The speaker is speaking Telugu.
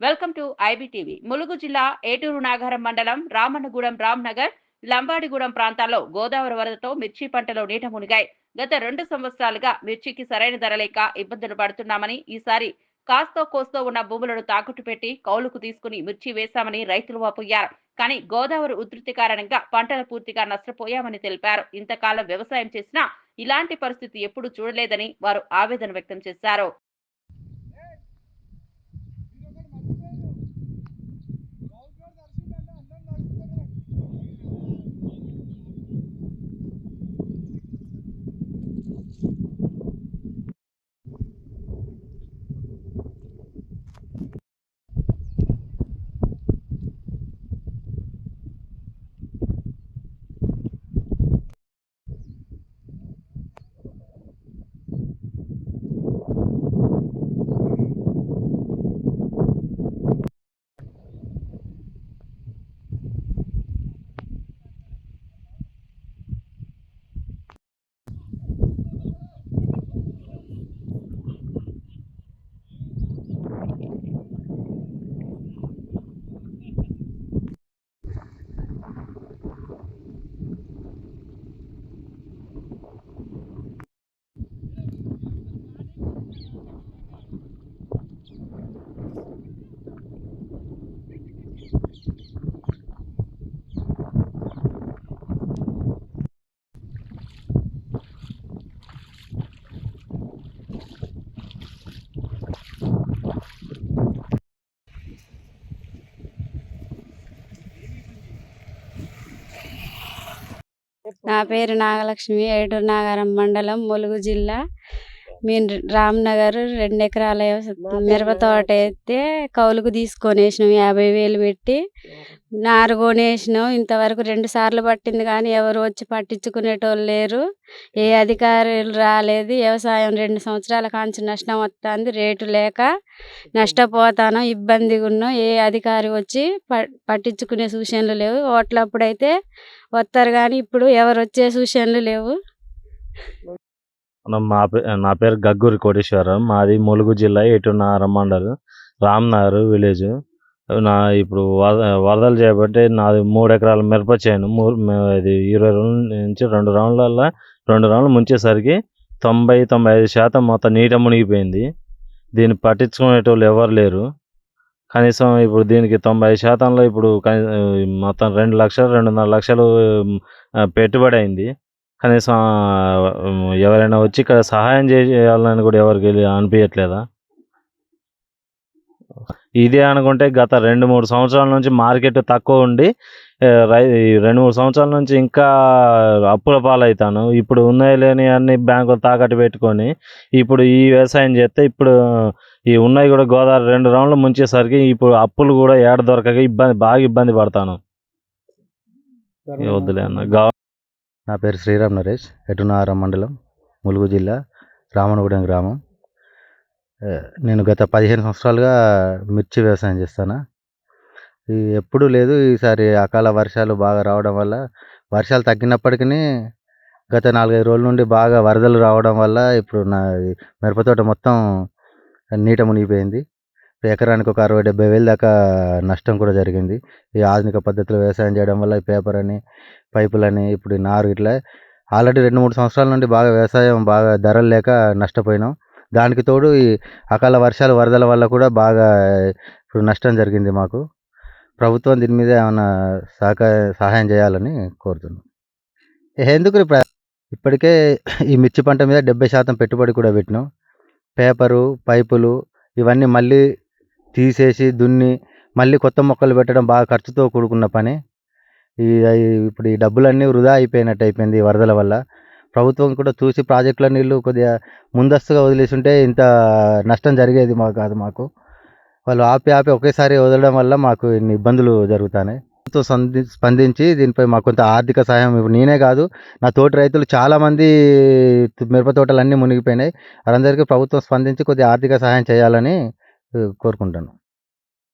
Welcome to IBTV. ములుగు జిల్లా ఏటూరు నాగారం మండలం రామన్నగూడెం రామ్నగర్, లంబాడిగూడెం ప్రాంతాల్లో గోదావరి వరదతో మిర్చి పంటలో నీట మునిగాయి. గత 2 సంవత్సరాలుగా మిర్చికి సరైన ధర లేక ఇబ్బందులు పడుతున్నామని, ఈసారి కాస్తో కోస్తో ఉన్న భూములను తాకట్టు పెట్టి కౌలుకు తీసుకుని మిర్చి వేశామని రైతులు వాపోయారు. కానీ గోదావరి ఉధృతి కారణంగా పంటలు పూర్తిగా నష్టపోయామని తెలిపారు. ఇంతకాలం వ్యవసాయం చేసినా ఇలాంటి పరిస్థితి ఎప్పుడూ చూడలేదని వారు ఆవేదన వ్యక్తం చేశారు. నా పేరు నాగలక్ష్మి. ఏటూరు నాగారం మండలం, ములుగు జిల్లా. మేము రామ్నగర్ 2 ఎకరాల మిరప తోట అయితే కౌలుకు తీసుకొని వేసినాం. 50,000 పెట్టి నారు కొనేసినాం. ఇంతవరకు 2 సార్లు పట్టింది కానీ ఎవరు వచ్చి పట్టించుకునేటోళ్ళు లేరు. ఏ అధికారులు రాలేదు. వ్యవసాయం 2 సంవత్సరాల కాంచి నష్టం వస్తుంది. రేటు లేక నష్టపోతాను, ఇబ్బందిగా ఉన్నాం. ఏ అధికారి వచ్చి పట్టించుకునే సూచనలు లేవు. ఓట్లప్పుడైతే వస్తారు కానీ ఇప్పుడు ఎవరు వచ్చే సూచనలు లేవు. నా పేరు గగ్గూరి కోటేశ్వరరావు. మాది ములుగు జిల్లా ఏటూరు నాగారం మండలం రామ్నగర్ విలేజ్. ఇప్పుడు వరదలు చేయబట్టి నాది 3 ఎకరాల మిరప చేను. ఇది 20 రోజుల నుంచి 2 రౌండ్లు ముంచేసరికి 90-95% మొత్తం నీట మునిగిపోయింది. దీన్ని పట్టించుకునేటోళ్ళు ఎవరు లేరు. కనీసం ఇప్పుడు దీనికి 90%లో ఇప్పుడు మొత్తం 2 లక్షలు 2.5 లక్షలు పెట్టుబడి అయింది. కనీసం ఎవరైనా వచ్చి ఇక్కడ సహాయం చేయాలని కూడా ఎవరికి అనిపించట్లేదా? ఇదే అనుకుంటే గత 2-3 సంవత్సరాల నుంచి మార్కెట్ తక్కువ ఉండి 2-3 సంవత్సరాల నుంచి ఇంకా అప్పుల పాలవుతాను. ఇప్పుడు ఉన్నాయి లేని అన్ని బ్యాంకులు తాకట్టు పెట్టుకొని ఇప్పుడు ఈ వ్యవసాయం చేస్తే ఇప్పుడు ఈ ఉన్నాయి కూడా గోదావరి 2 రౌండ్లు ముంచేసరికి ఇప్పుడు అప్పులు కూడా ఏడ దొరకక బాగా ఇబ్బంది పడతాను. వద్దులే అన్న. నా పేరు శ్రీరామ్ నరేష్. ఏటూరు నాగారం మండలం, ములుగు జిల్లా, రామన్నగూడెం గ్రామం. నేను గత 15 సంవత్సరాలుగా మిర్చి వ్యవసాయం చేస్తాను. ఎప్పుడూ లేదు. ఈసారి అకాల వర్షాలు బాగా రావడం వల్ల, వర్షాలు తగ్గినప్పటికీ గత 4-5 రోజుల నుండి బాగా వరదలు రావడం వల్ల ఇప్పుడు నా మిరపతోట మొత్తం నీట మునిగిపోయింది. ఎకరానికి ఒక 60-70 వేలు దాకా నష్టం కూడా జరిగింది. ఈ ఆధునిక పద్ధతిలో వ్యవసాయం చేయడం వల్ల ఈ పేపర్ అని, పైపులని, ఇప్పుడు ఈ నారు ఇట్లా ఆల్రెడీ 2-3 సంవత్సరాల నుండి వ్యవసాయం బాగా ధరలు లేక నష్టపోయినాం. దానికి తోడు ఈ అకాల వర్షాలు, వరదల వల్ల కూడా బాగా ఇప్పుడు నష్టం జరిగింది మాకు. ప్రభుత్వం దీని మీద ఏమైనా సహాయం చేయాలని కోరుతున్నాం. ఎందుకు ఇప్పటికే ఈ మిర్చి పంట మీద 70% పెట్టుబడి కూడా పెట్టినాం. పేపరు, పైపులు ఇవన్నీ మళ్ళీ తీసేసి దున్ని మళ్ళీ కొత్త మొక్కలు పెట్టడం బాగా ఖర్చుతో కూడుకున్న పని. ఇప్పుడు ఈ డబ్బులన్నీ వృధా అయిపోయినట్టు అయిపోయింది ఈ వరదల వల్ల. ప్రభుత్వం కూడా చూసి ప్రాజెక్టుల నీళ్ళు కొద్దిగా ముందస్తుగా వదిలేసి ఉంటే ఇంత నష్టం జరిగేది కాదు మాకు. వాళ్ళు ఆపి ఒకేసారి వదలడం వల్ల మాకు ఇన్ని ఇబ్బందులు జరుగుతున్నాయి. ప్రభుత్వం స్పందించి దీనిపై మాకు కొంత ఆర్థిక సహాయం, ఇప్పుడు నేనే కాదు నా తోటి రైతులు చాలామంది మిరప తోటలు అన్నీ మునిగిపోయినాయి. వారందరికీ ప్రభుత్వం స్పందించి కొద్దిగా ఆర్థిక సహాయం చేయాలని కోరుకుంటాను.